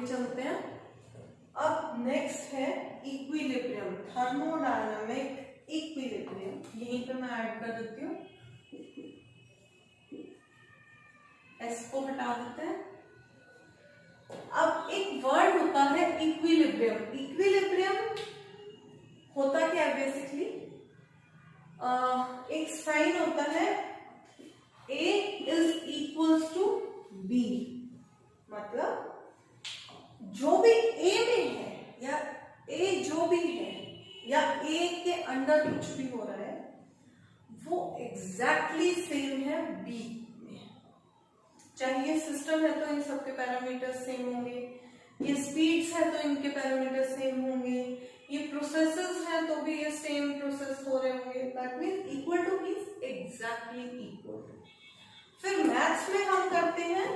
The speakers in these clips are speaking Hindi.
आगे चलते हैं। अब नेक्स्ट है इक्विलिब्रियम, थर्मोडायनामिक इक्विलिब्रियम। यहीं पे मैं ऐड कर देती हूँ, एस को हटा देते हैं। अब एक वर्ड होता है इक्विलिब्रियम। इक्विलिब्रियम होता क्या है बेसिकली, एक साइन होता है A is equals to B, मतलब जो भी A में है या A जो भी है या A के अंदर कुछ भी हो रहा है वो एग्जैक्टली सेम है B में। चाहे ये सिस्टम है तो इन सबके पैरामीटर सेम होंगे, ये स्पीड्स है तो इनके पैरामीटर सेम होंगे, ये प्रोसेसेस हैं तो भी ये सेम प्रोसेस हो रहे होंगे। That means equal to means exactly equal to. फिर मैथ्स में हम करते हैं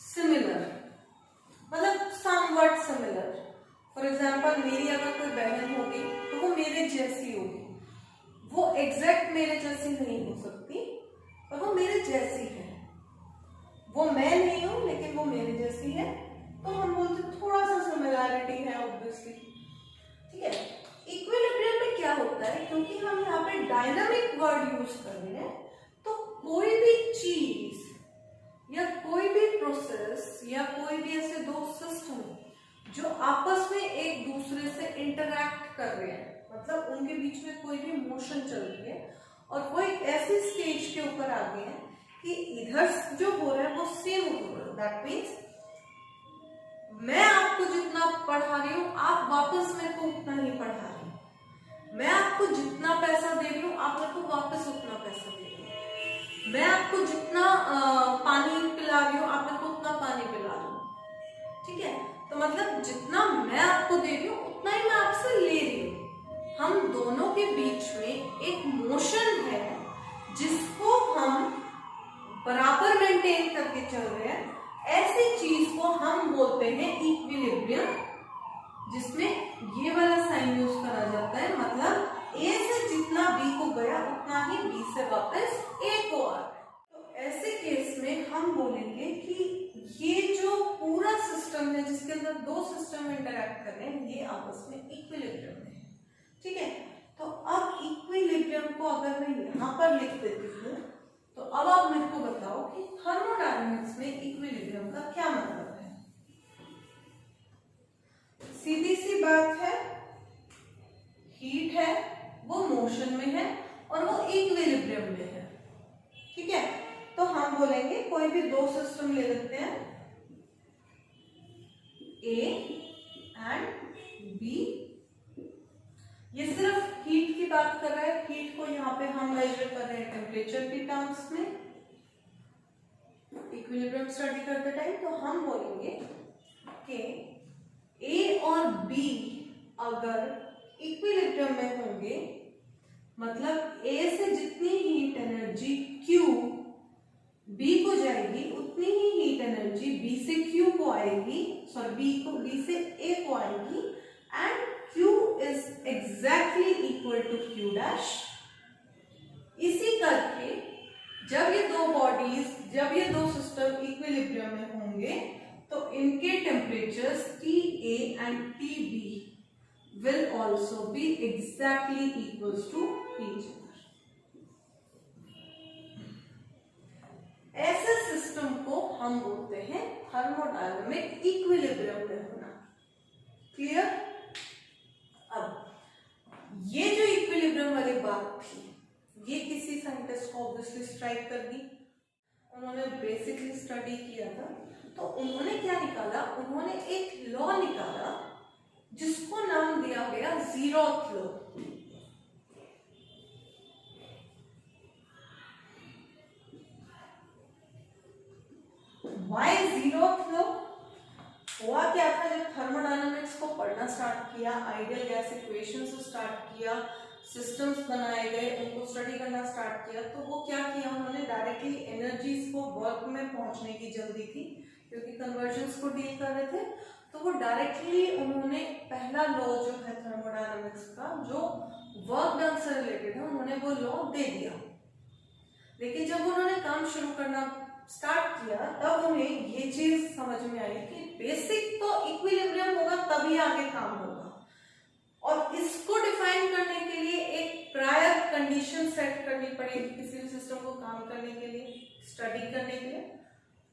सिमिलर, मतलब समवट सिमिलर। फॉर एग्जाम्पल मेरी अगर कोई बहन होगी तो वो मेरे जैसी होगी, वो एग्जैक्ट मेरे जैसी नहीं हो सकती पर वो मेरे जैसी है। वो मैं नहीं हूं लेकिन वो मेरे जैसी है, तो हम बोलते हैं थोड़ा सा सिमिलैरिटी है ऑब्वियसली। ठीक है, इक्विलिब्रियम में क्या होता है, क्योंकि हम यहाँ पे डायनामिक वर्ड यूज कर रहे हैं तो कोई भी चीज या कोई भी प्रोसेस या कोई भी ऐसे दो सिस्टम जो आपस में एक दूसरे से इंटरैक्ट कर रहे हैं, मतलब उनके बीच में कोई भी मोशन चल रही है और वो एक ऐसी स्टेज के ऊपर आ गए हैं कि इधर जो हो रहा है वो सेम हो रहा है। दैट मीन्स मैं आपको जितना पढ़ा रही हूँ आप वापस मेरे को उतना ही पढ़ा रही हूँ, मैं आपको जितना पैसा दे रही हूँ आप मेरे को वापस उतना पैसा दे रही हूँ, मैं आपको जितना पानी पिला रही हूँ आप मेरे को उतना पानी पिला रही हूँ। ठीक है, तो मतलब जितना मैं आपको दे रही हूँ उतना ही मैं आपसे ले रही हूँ। हम दोनों के बीच में एक मोशन है जिसको हम बराबर मेंटेन करके चल रहे हैं, ऐसी चीज को हम बोलते हैं इक्विलिब्रियम, जिसमें ये वाला साइन यूज करा जाता है। मतलब A से जितना B को गया उतना ही B से वापस A को आ रहा है। तो ऐसे केस में हम बोलेंगे कि ये जो पूरा सिस्टम है जिसके अंदर दो सिस्टम इंटरैक्ट कर रहे हैं ये आपस में इक्विलिब्रियम में है। ठीक है, तो अब इक्विलिब्रियम को अगर मैं यहाँ पर लिख देती हूँ तो अब आप मेरे को बताओ कि थर्मोडायनामिक्स में इक्विलिब्रियम का क्या मतलब है। सीधी सी बात है, हीट है वो मोशन में है और वो इक्विलिब्रियम में है। ठीक है, तो हम बोलेंगे कोई भी दो सिस्टम ले लेते हैं A एंड B। ये सिर्फ हीट की बात कर रहा है, हीट को यहाँ पे हम मेजर कर रहे हैं टेम्परेचर की टर्म्स में इक्विलिब्रियम स्टडी करते टाइम। तो हम बोलेंगे कि A और B अगर इक्विलिब्रियम में होंगे, मतलब A से जितनी हीट एनर्जी Q B को जाएगी उतनी ही हीट एनर्जी B से Q को आएगी, सॉरी B से A को आएगी, and Q is exactly equal to Q dash। इसी करके जब ये दो सिस्टम इक्विलिब्रियम में होंगे तो इनके temperatures TA and TB will also be exactly equals to each other। ऐसे सिस्टम को हम बोलते हैं थर्मोडायनामिक इक्विलिब्रियम में होना। क्लियर? अब ये जो इक्विलिब्रियम वाली बात थी ये किसी साइंटिस्ट को ऑब्वियसली स्ट्राइक कर दी। उन्होंने बेसिकली स्टडी किया था तो उन्होंने क्या निकाला, उन्होंने एक लॉ निकाला जिसको नाम दिया गया zeroth law. Why zeroth law? हुआ क्या था, जब थर्मोडायनामिक्स को पढ़ना स्टार्ट किया, आइडियल गैस इक्वेशन से स्टार्ट किया, सिस्टम्स बनाए गए, उनको स्टडी करना स्टार्ट किया, तो वो क्या किया, उन्होंने डायरेक्टली एनर्जीज को वर्क में पहुंचने की जल्दी थी क्योंकि कन्वर्जन्स को डील कर रहे थे, तो वो डायरेक्टली उन्होंने पहला लॉ जो है थर्मोडायनामिक्स का जो वर्क डन से रिलेटेड है उन्होंने वो लॉ दे दिया। लेकिन जब उन्होंने काम शुरू करना स्टार्ट किया तब उन्हें ये चीज समझ समझ में आई कि बेसिक तो इक्विलिब्रियम होगा तभी आगे काम होगा, और इसको डिफाइन करने के लिए एक प्रायर कंडीशन सेट करनी पड़ेगी किसी भी सिस्टम को काम करने के लिए, स्टडी करने के लिए।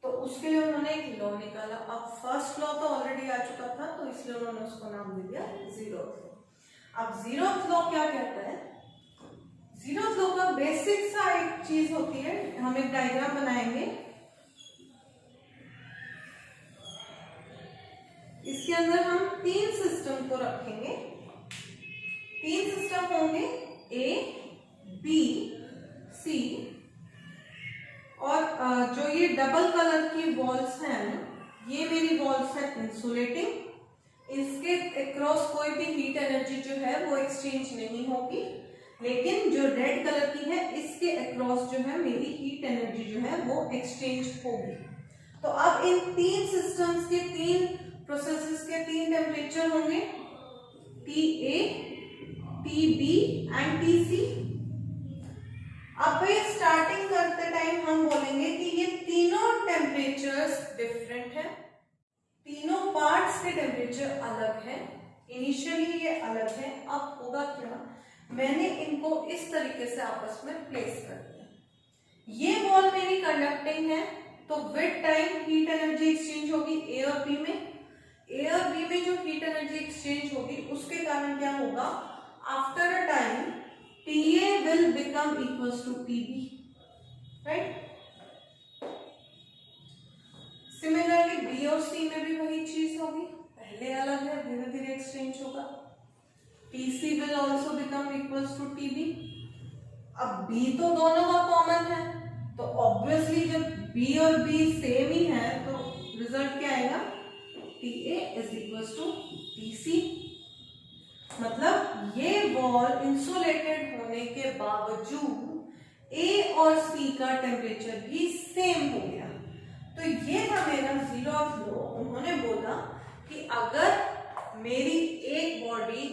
तो उसके लिए उन्होंने एक लॉ निकाला। अब फर्स्ट लॉ तो ऑलरेडी आ चुका था, तो इसलिए उन्होंने उसको नाम दे दिया जीरोथ लॉ। अब जीरोथ लॉ क्या कहता है? जीरोथ लॉ का बेसिक सा एक चीज होती है, हम एक डायग्राम बनाएंगे, इसके अंदर हम तीन सिस्टम को रखेंगे। तीन सिस्टम होंगे ए, बी, सी, और जो ये डबल कलर की वॉल्स हैं, ये मेरी वॉल्स है इंसुलेटिंग। इसके अक्रॉस कोई भी हीट एनर्जी जो है वो एक्सचेंज नहीं होगी, लेकिन जो रेड कलर की है इसके अक्रॉस जो है मेरी हीट एनर्जी जो है वो एक्सचेंज होगी। तो अब इन तीन सिस्टम्स के, तीन प्रोसेसेस के तीन टेम्परेचर होंगे, TA, TB एंड TC। अब स्टार्टिंग करते टाइम हम बोलेंगे कि ये तीनों टेम्परेचर्स डिफरेंट है, तीनों पार्ट्स के टेम्परेचर अलग है, इनिशियली ये अलग है। अब होगा क्या, मैंने इनको इस तरीके से आपस में प्लेस कर दिया। ये वॉल मेरी कंडक्टिंग है, तो with time heat energy exchange होगी ए और बी में। ए और बी में जो हीट एनर्जी एक्सचेंज होगी उसके कारण क्या होगा, after a time TA will become equals to TB, right? Similarly B और C में भी वही चीज होगी, पहले अलग है, धीरे धीरे एक्सचेंज होगा। TC will also become equals to TB। अब B तो दोनों का कॉमन है, तो ऑब्वियसली जब B और B सेम ही है तो रिजल्ट क्या आएगा, TA is equals to TC। मतलब ये वॉल इंसुलेटेड होने के बावजूद A और C का टेम्परेचर भी सेम हो गया। तो ये था मेरा जीरोथ लॉ। उन्होंने बोला कि अगर मेरी एक बॉडी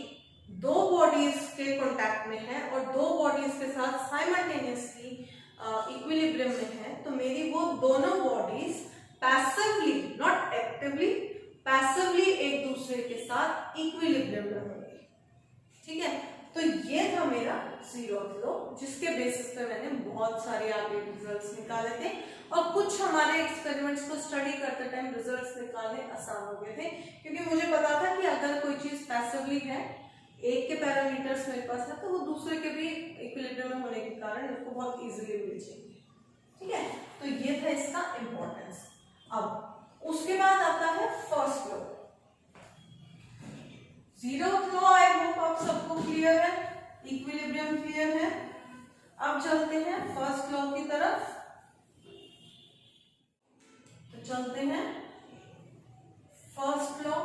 दो बॉडीज के कांटेक्ट में है और दो बॉडीज के साथ साइमल्टेनियसली इक्विलिब्रियम में है, तो मेरी वो दोनों bodies passively, not actively, passively एक दूसरे के साथ इक्विलिब्रियम में होंगे। ठीक है, तो ये था मेरा जीरोथ लॉ, जिसके बेसिस पे मैंने बहुत सारे आगे रिजल्ट्स निकाले थे, और कुछ हमारे एक्सपेरिमेंट्स को स्टडी करते टाइम रिजल्ट्स निकालने आसान हो गए थे, क्योंकि मुझे पता था कि अगर कोई चीज पैसिवली है, एक के पैरामीटर्स मेरे पास है, तो वो दूसरे के भी इक्विलिब्रियम में होने के कारण उसको बहुत इजीली मिल जाएंगे। ठीक है, तो ये था इसका इंपॉर्टेंस। अब उसके बाद आता है first law. Zeroth law I hope आप सबको क्लियर है, इक्विलिब्रियम क्लियर है। अब चलते हैं फर्स्ट लॉ की तरफ। तो चलते हैं फर्स्ट लॉ,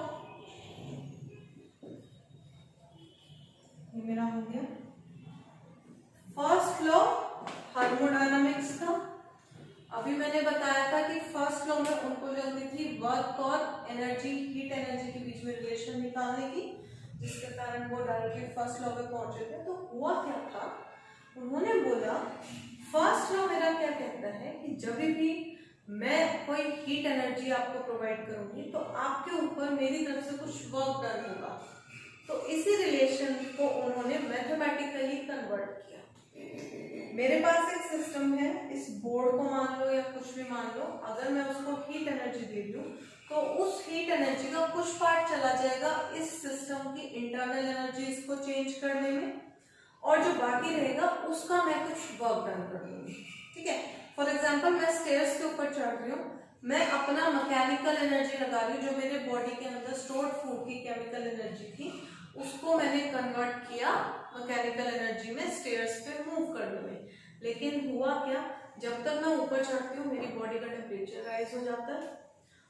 ये मेरा हो गया फर्स्ट लॉ थर्मोडायनामिक्स का। अभी मैंने बताया था कि फर्स्ट लॉ में उनको जल्दी थी वर्क और एनर्जी, हीट एनर्जी के बीच में रिलेशन निकालने की, जिसके कारण वो डायरेक्टली फर्स्ट लॉ पे पहुंचे थे। तो हुआ क्या था, उन्होंने बोला फर्स्ट लॉ मेरा क्या कहता है कि जब भी मैं कोई हीट एनर्जी आपको प्रोवाइड करूंगी तो आपके ऊपर मेरी तरफ से कुछ वर्क डन होगा। तो इसी रिलेशन को उन्होंने मैथमेटिकली कन्वर्ट किया। मेरे पास एक सिस्टम है, इस बोर्ड को मान लो या कुछ भी मान लो, अगर मैं उसको हीट एनर्जी दे दूं तो उस हीट एनर्जी का कुछ पार्ट चला जाएगा इस सिस्टम की इंटरनल एनर्जी इसको चेंज करने में, और जो बाकी रहेगा उसका मैं कुछ वर्क डन कर दूंगी। ठीक है, फॉर एग्जाम्पल मैं स्टेयर्स के ऊपर चढ़ रही हूँ, मैं अपना मैकेनिकल एनर्जी लगा रही हूँ, जो मेरे बॉडी के अंदर स्टोर्ड फूड की केमिकल एनर्जी थी उसको मैंने कन्वर्ट किया मैकेनिकल एनर्जी में स्टेयर्स पे मूव करने में। लेकिन हुआ क्या, जब तक मैं ऊपर चढ़ती हूँ मेरी बॉडी का टेम्परेचर राइज हो जाता है,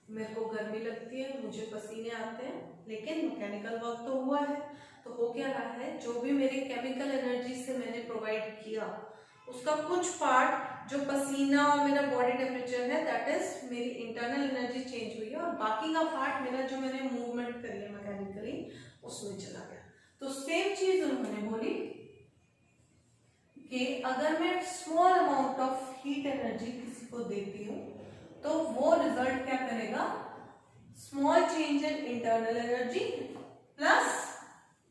मेरे को गर्मी लगती है, मुझे पसीने आते हैं, लेकिन मैकेनिकल वर्क तो हुआ है। तो हो क्या रहा है, जो भी मेरे केमिकल एनर्जी से मैंने प्रोवाइड किया उसका कुछ पार्ट जो पसीना और मेरा बॉडी टेम्परेचर है दैट इज मेरी इंटरनल एनर्जी चेंज हुई है, और बाकी का पार्ट मेरा जो मैंने मूवमेंट करी है मैकेनिकली उसमें चला गया। तो सेम चीज उन्होंने बोली कि अगर मैं small amount of heat energy किसी को देती हूँ तो वो रिजल्ट क्या करेगा, इंटरनल एनर्जी प्लस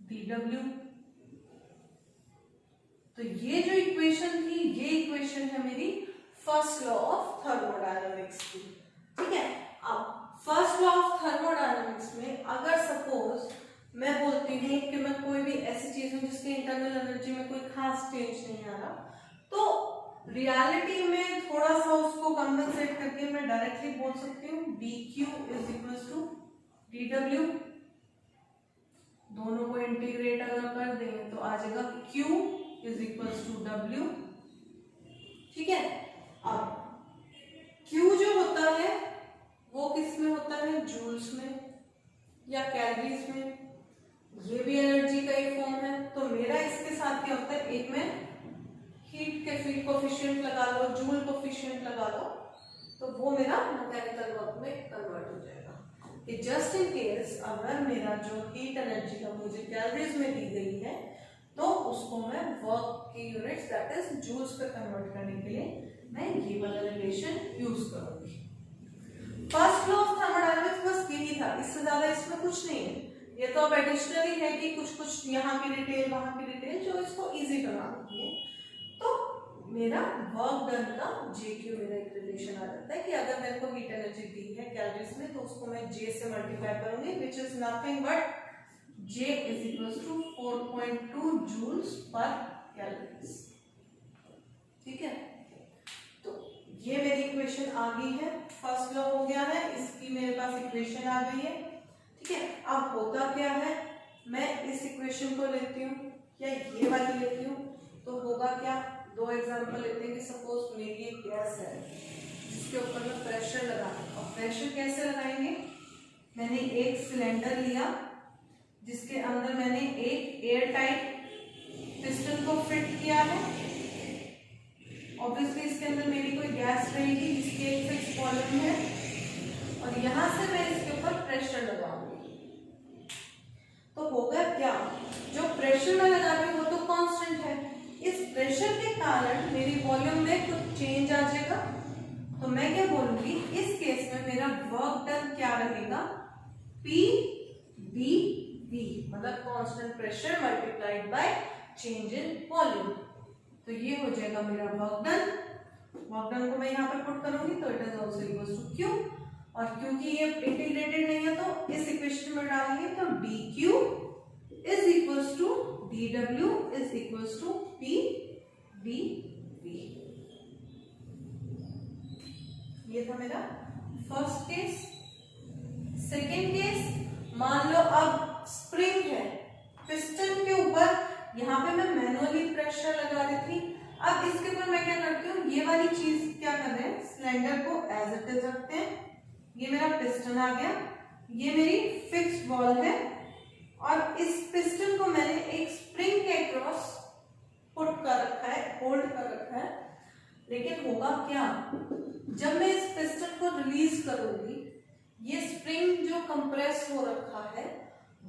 dW। तो ये जो इक्वेशन थी, ये इक्वेशन है मेरी फर्स्ट लॉ ऑफ थर्मोडायनामिक्स की। ठीक है, अब फर्स्ट लॉ ऑफ थर्मोडायनामिक्स में अगर सपोज मैं बोलती हूँ कि मैं कोई भी ऐसी चीज हूँ जिसके इंटरनल एनर्जी में कोई खास चेंज नहीं आ रहा, तो रियलिटी में थोड़ा सा उसको कंपनसेट करके मैं डायरेक्टली बोल सकती हूँ dq is equal to dw। दोनों को इंटीग्रेट अगर कर देंगे तो आ जाएगा q is equal to w। ठीक है, अब q जो होता है वो किस में होता है, जूल्स में या कैलोरीज में। ये भी एनर्जी का ही फॉर्म है। तो मेरा इसके साथ क्या होता है, एक में हीट के फील्ड कोफिशिएंट लगा लो, जूल कोफिशिएंट लगा लो, तो वो मेरा मैकेनिकल वर्क में कन्वर्ट हो जाएगा। कि जस्ट इन केस अगर मेरा जो हीट एनर्जी है मुझे कैलोरीज में दी गई है, तो उसको मैं वर्क की यूनिट्स दैट इज जूल्स पे कन्वर्ट करने के लिए मैं ये वाला रिलेशन यूज करूंगी। फर्स्ट लॉ ऑफ थर्मोडायनामिक्स बस यही था, इससे ज्यादा इसमें कुछ नहीं है। ये तो अब एडिशनली है कि कुछ कुछ यहाँ की डिटेल वहां की डिटेल जो इसको इजी बना देती है। तो मेरा वर्क डन का JQ मेरा एक रिलेशन आ जाता है कि अगर मेरे को हीट एनर्जी दी है कैलोरीज में, तो उसको मैं J से मल्टीप्लाई करूंगी, which is nothing but J is equal to 4.2 joules पर कैलोरीज। ठीक है, तो ये मेरी इक्वेशन आ गई है, फर्स्ट लॉ हो गया है, इसकी मेरे पास इक्वेशन आ गई है। ठीक है, अब होता क्या है, मैं इस इक्वेशन को लेती हूँ या ये वाली लेती हूँ, तो होगा क्या, दो एग्जांपल लेते हैं कि सपोज मेरी एक गैस है जिसके ऊपर मैं प्रेशर लगाऊंगा। और प्रेशर कैसे लगाएंगे, मैंने एक सिलेंडर लिया जिसके अंदर मैंने एक एयर टाइट पिस्टन को फिट किया है। ऑब्वियसली इसके अंदर मेरी कोई गैस रहेगी जिसकी एक फिक्स वॉल्यूम है, और यहां से मैं इसके ऊपर प्रेशर लगाऊंगी। तो होगा क्या, जो प्रेशर मैं लगा रही हूँ वो तो कांस्टेंट है, इस प्रेशर के कारण मेरी वॉल्यूम में कुछ चेंज आ जाएगा। तो मैं क्या बोलूंगी, इस केस में मेरा वर्क डन क्या रहेगा, PdV, मतलब constant pressure multiplied by change in volume. तो ये हो जाएगा मेरा वर्क डन। वर्क डन को मैं यहाँ पर पुट करूंगी तो it is also equal to Q, और क्योंकि ये इंटीग्रेटेड नहीं है तो इस इक्वेशन में डालेंगे तो dQ is equal to dW is equal to PdV। ये था मेरा फर्स्ट केस। सेकेंड केस, मान लो अब स्प्रिंग है पिस्टन के ऊपर, यहाँ पे मैं मैनुअली प्रेशर लगा रही थी। अब इसके ऊपर मैं क्या करती हूँ, ये वाली चीज क्या कर रहे हैं, सिलेंडर को एज इट इज रखते हैं। ये मेरा पिस्टन आ गया, ये मेरी फिक्स्ड बॉल है, और इस पिस्टन को मैंने एक स्प्रिंग के क्रॉस पुट कर रखा है, होल्ड कर रखा है। लेकिन होगा क्या, जब मैं इस पिस्टन को रिलीज करूंगी, ये स्प्रिंग जो कंप्रेस हो रखा है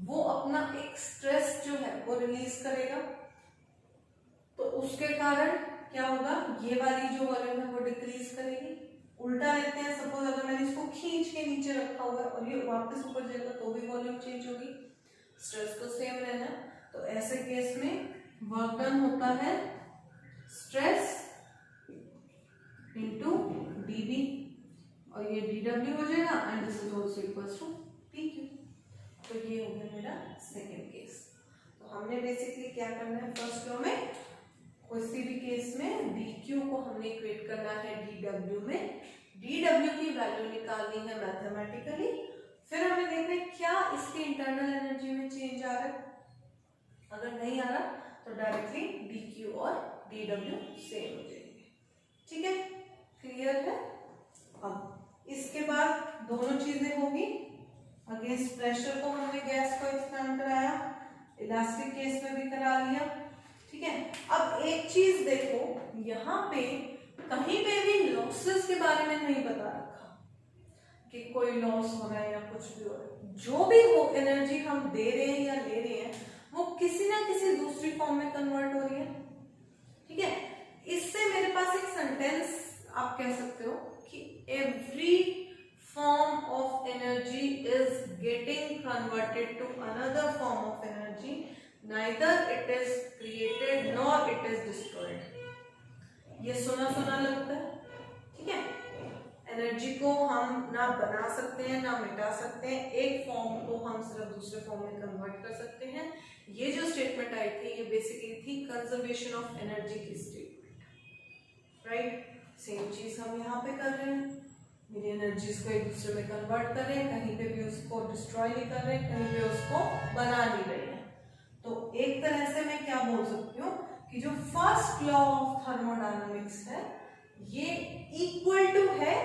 वो अपना एक स्ट्रेस जो है वो रिलीज करेगा। तो उसके कारण क्या होगा, ये वाली जो वॉल्यूम है वो डिक्रीज करेगी। उल्टा लेते हैं, सपोज अगर मैंने इसको खींच के नीचे रखा हुआ है और ये वापस ऊपर जाएगा तो भी वॉल्यूम चेंज होगी, स्ट्रेस तो सेम रहना। तो ऐसे केस में वर्क डन होता है स्ट्रेस इनटू dV, और ये dW हो जाएगा, and this is also equals to PQ। तो ये हो गया मेरा सेकेंड केस। तो हमने बेसिकली क्या करना है, फर्स्ट लॉ में किसी भी केस में dQ को हमने इक्वेट करना है dW में, dW की वैल्यू निकालनी है मैथमेटिकली, फिर हमें देखना है क्या इसके इंटरनल एनर्जी में चेंज आ रहा है। अगर नहीं आ रहा तो डायरेक्टली dQ और dW सेम हो जाएंगे। ठीक है, क्लियर है। अब इसके बाद दोनों चीजें होगी, अगेंस्ट प्रेशर को हमने गैस को एक्सपेंड कराया, इलास्टिक केस में भी करा लिया। ठीक है, अब एक चीज देखो, यहाँ पे कहीं पे भी लॉसेस के बारे में नहीं बता रखा कि कोई लॉस हो रहा है या कुछ भी हो रहा है। जो भी हो एनर्जी हम दे रहे हैं या ले रहे हैं वो किसी ना किसी दूसरी फॉर्म में कन्वर्ट हो रही है। ठीक है, इससे मेरे पास एक सेंटेंस आप कह सकते हो कि every form of energy is getting converted to another form of energy, neither it is created nor it is destroyed. ये सुना सुना लगता है, ठीक है। एनर्जी को हम ना बना सकते हैं ना मिटा सकते हैं, एक फॉर्म को हम सिर्फ दूसरे फॉर्म में कन्वर्ट कर सकते हैं। ये जो स्टेटमेंट आई थी ये बेसिकली थी कंजर्वेशन ऑफ एनर्जी की स्टेटमेंट, राइट। सेम चीज हम यहाँ पे कर रहे हैं, मेरी एनर्जीज को एक दूसरे में कन्वर्ट कर रहे हैं, कहीं पे भी उसको डिस्ट्रॉय नहीं कर रहे, कहीं पे उसको बना नहीं रहे हैं। तो एक तरह से मैं क्या बोल सकती हूँ कि जो फर्स्ट लॉ ऑफ थर्मोडायनामिक्स है ये इक्वल टू है,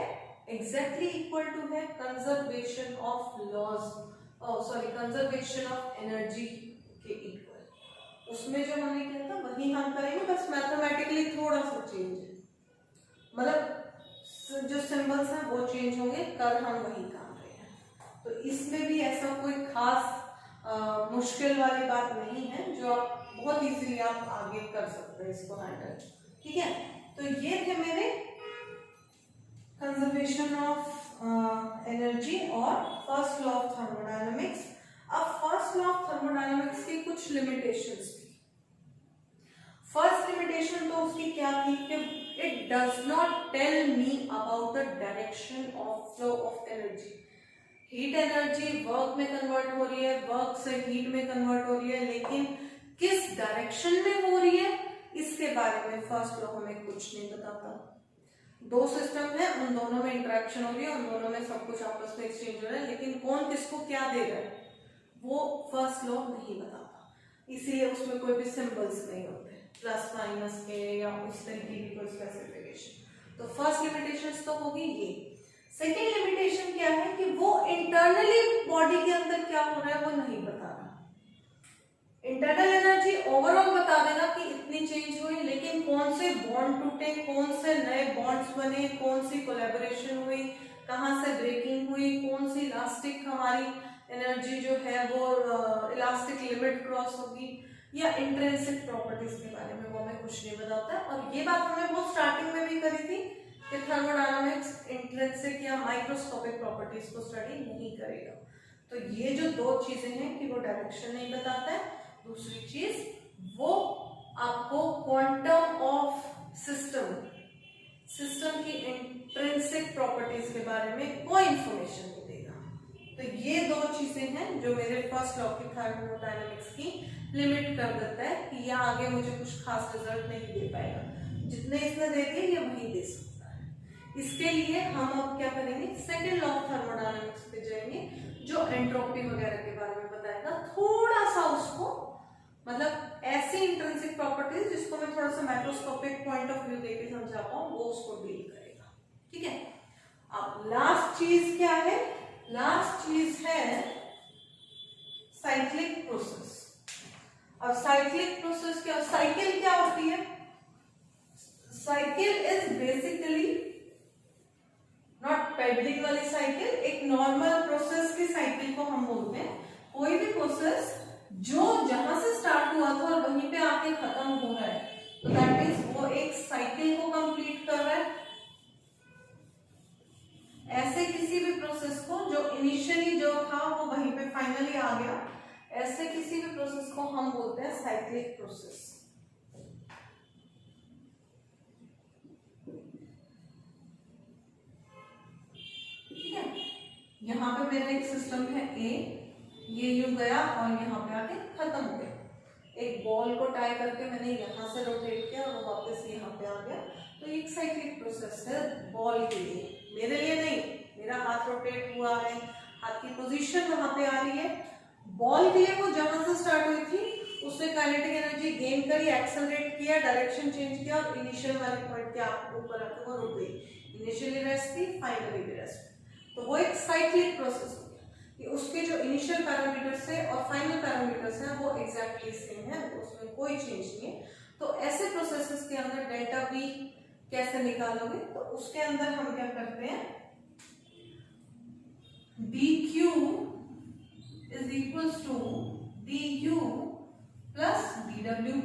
एग्जैक्टली इक्वल टू है conservation of laws, sorry conservation of energy के इक्वल। उसमें जो हमने किया था वही हम करेंगे, बस मैथमेटिकली थोड़ा सा चेंज है, मतलब जो सिंबल्स हैं वो चेंज होंगे, कर हम वही काम रहे हैं। तो इसमें भी ऐसा कोई खास मुश्किल वाली बात नहीं है, जो आप बहुत इजीली आप आगे कर सकते हैं इसको हैंडल, ठीक है। तो ये थे मेरे कंजर्वेशन ऑफ एनर्जी और फर्स्ट लॉ ऑफ थर्मोडायनामिक्स। अब फर्स्ट लॉ ऑफ थर्मोडायनामिक्स की कुछ लिमिटेशंस थी। फर्स्ट लिमिटेशन तो उसकी क्या थी कि it does not tell me about the direction of flow of energy. Heat energy work में कन्वर्ट हो रही है, वर्क से हीट में कन्वर्ट हो रही है, लेकिन किस डायरेक्शन में हो रही है इसके बारे में फर्स्ट लॉ हमें कुछ नहीं बताता। दो सिस्टम है, उन दोनों में इंटरेक्शन हो रही है, उन दोनों में सब कुछ आपस में एक्सचेंज हो रहा है, लेकिन कौन किसको क्या दे रहा है वो फर्स्ट लॉ नहीं बताता, इसलिए उसमें कोई भी सिंबल्स नहीं होते प्लस माइनस के या उस तरीके की कोई स्पेसिफिकेशन। तो फर्स्ट लिमिटेशन तो होगी ये। सेकेंड लिमिटेशन क्या है कि वो इंटरनली बॉडी के अंदर क्या हो रहा है वो नहीं बता रहा। इंटरनल एनर्जी ओवरऑल बता देगा कि इतनी चेंज हुई, लेकिन कौन से बॉन्ड टूटे, कौन से नए बॉन्ड्स बने, कौन सी कोलैबोरेशन हुई, कहां से ब्रेकिंग हुई, कौन सी इलास्टिक हमारी एनर्जी जो है वो इलास्टिक लिमिट क्रॉस होगी, या इंट्रिंसिक प्रॉपर्टीज के बारे में वो हमें कुछ नहीं बताता। और ये बात हमने बहुत स्टार्टिंग में भी करी थी कि थर्मोडायनामिक्स इंट्रिंसिक या माइक्रोस्कोपिक प्रॉपर्टीज को स्टडी नहीं करेगा। तो ये जो दो चीजें हैं कि वो डायरेक्शन नहीं बताता है, दूसरी चीज वो आपको क्वांटम ऑफ सिस्टम की इंट्रिंसिक प्रॉपर्टीज के बारे में कोई इंफॉर्मेशन नहीं देगा। तो ये दो चीजें हैं जो मेरे फर्स्ट लॉ की थर्मोडायनामिक्स की लिमिट कर देता है कि यह आगे मुझे कुछ खास रिजल्ट नहीं दे पाएगा, जितने इसने दे दिए ये वही दे सकता है। इसके लिए हम अब क्या करेंगे, सेकेंड लॉ ऑफ थर्मोडायनामिक्स पे जाएंगे जो एंट्रोपी वगैरह के बारे में बताएगा, थोड़ा सा उसको मतलब ऐसी इंट्रिंसिक प्रॉपर्टीज जिसको मैं थोड़ा सा माइक्रोस्कोपिक पॉइंट ऑफ व्यू देके समझा पाऊं, वो उसको डील करेगा, ठीक है। अब लास्ट चीज क्या है, लास्ट चीज है साइक्लिक प्रोसेस। अब साइक्लिक प्रोसेस क्या, साइकिल क्या होती है? Cycle is basically not pedalling वाली साइकिल, एक नॉर्मल प्रोसेस की साइकिल को हम बोलते हैं। कोई भी प्रोसेस जो जहां से स्टार्ट हुआ था और वहीं पे आके खत्म हो रहा है, तो दैट मीन्स वो एक साइकिल को कंप्लीट कर रहा है। ऐसे किसी भी प्रोसेस को जो इनिशियली जो था वो वहीं पे फाइनली आ गया, ऐसे किसी भी प्रोसेस को हम बोलते हैं साइक्लिक प्रोसेस। ठीक है, यहाँ पे मेरा एक सिस्टम है ए, ये यूं गया और यहाँ पे आके खत्म हो गया। एक बॉल को टाई करके मैंने यहाँ से रोटेट किया और वो वापस यहाँ पे आ गया। तो एक साइक्लिक प्रोसेस है बॉल के लिए, मेरे लिए नहीं। मेरा हाथ रोटेट हुआ है, हाथ की पोजीशन वहां पे आ रही है। बॉल के लिए वो जहां से स्टार्ट हुई थी उसने काइनेटिक एनर्जी गेन करी, एक्सेलरेट किया, डायरेक्शन चेंज किया और इनिशियल वाले पॉइंट के आपको ऊपर आके वो रुक गई। इनिशियली रेस्ट थी, फाइनली भी रेस्ट। तो वो एक साइक्लिक प्रोसेस हो गया कि उसके जो इनिशियल पैरामीटर्स है और फाइनल पैरामीटर्स हैं वो एग्जैक्टली सेम है, उसमें कोई चेंज नहीं है। तो ऐसे प्रोसेसेस के अंदर डेल्टा बी कैसे निकालोगे, तो उसके अंदर हम क्या करते हैं, dq is equals to du plus dw।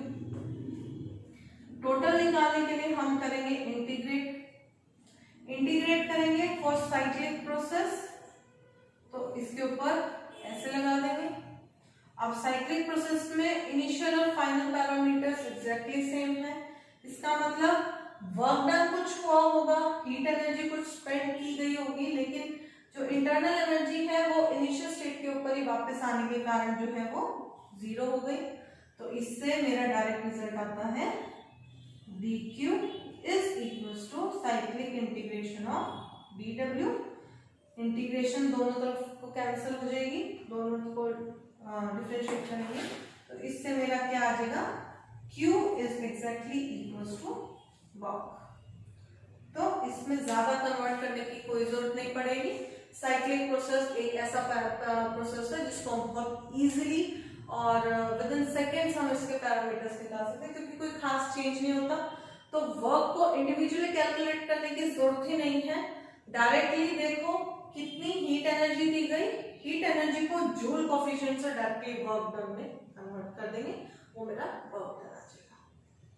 Total निकालने के लिए हम करेंगे इंटीग्रेट करेंगे फॉर साइक्लिक प्रोसेस। तो इसके ऊपर ऐसे लगा अब साइक्लिक प्रोसेस में इनिशियल और फाइनल पैरामीटर्स एग्जैक्टली सेम है। इसका मतलब वर्क डन कुछ हुआ होगा, हीट एनर्जी कुछ स्पेंड की गई होगी, लेकिन जो इंटरनल एनर्जी है वो इनिशियल स्टेट के ऊपर ही वापस आने के कारण जो है वो 0 हो गई। तो इससे मेरा डायरेक्ट रिजल्ट आता है dq is equals to cyclic integration of dw। Integration दोनों तरफ को कैंसिल हो जाएगी, दोनों को डिफरेंशिएट करेंगे तो इससे मेरा क्या आ जाएगा, q is exactly equals to work. तो इसमें ज्यादा कन्वर्ट करने की कोई जरूरत नहीं पड़ेगी। साइक्लिक प्रोसेस एक ऐसा प्रोसेस है जिसको हम बहुत इजीली और विद इन सेकेंड्स हम इसके पैरामीटर्स निकाल सकते हैं, क्योंकि कोई खास चेंज नहीं होता। तो वर्क को इंडिविजुअली कैलकुलेट करने की जरूरत ही नहीं है। डायरेक्टली देखो कितनी हीट एनर्जी दी गई, हीट एनर्जी को जूल कोफिशिएंट से डायरेक्टली वर्क डन में कन्वर्ट कर देंगे, वो मेरा वर्क डन आ जाएगा।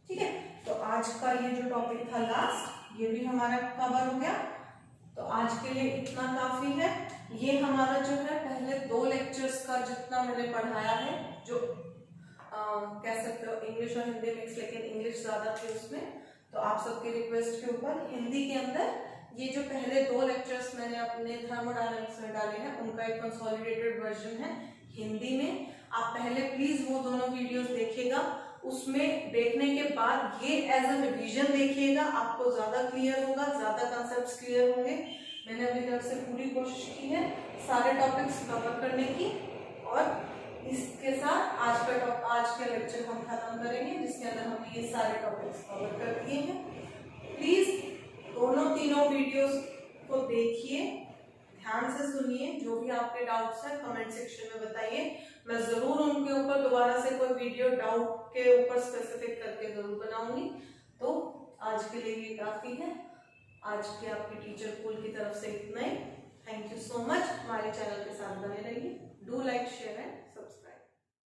ठीक है, तो आज का ये जो टॉपिक था लास्ट, ये भी हमारा कवर हो गया। तो आज के लिए इतना काफी है। ये हमारा जो है पहले 2 लेक्चर्स का जितना मैंने पढ़ाया है, जो कह सकते हो इंग्लिश और हिंदी मिक्स, लेकिन इंग्लिश ज्यादा थी उसमें, तो आप सबके रिक्वेस्ट के ऊपर हिंदी के अंदर ये जो पहले 2 लेक्चर्स मैंने अपने थर्मोडायनामिक्स में डाले हैं उनका एक कंसोलिडेटेड वर्जन है हिंदी में। आप पहले प्लीज वो दोनों वीडियोस देखिएगा, उसमें देखने के बाद ये एज अ रिवीजन देखिएगा, आपको ज्यादा क्लियर होगा, ज्यादा कंसेप्ट्स क्लियर होंगे। मैंने अपनी तरफ से पूरी कोशिश की है सारे टॉपिक्स कवर करने की, और इसके साथ आज का लेक्चर हम खत्म करेंगे, जिसके अंदर हमने ये सारे टॉपिक्स कवर कर दिए हैं। प्लीज दोनों तीनों वीडियोस को देखिए, ध्यान से सुनिए, जो भी आपके डाउट्स हैं कमेंट सेक्शन में बताइए। मैं जरूर उनके ऊपर दोबारा से कोई वीडियो डाउट के ऊपर स्पेसिफिक करके जरूर बनाऊंगी। तो आज के लिए ये काफी है। आज के आपके टीचर पूल की तरफ से इतना ही। Thank you so much. हमारे चैनल के साथ बने रहिए। Do like, share and subscribe.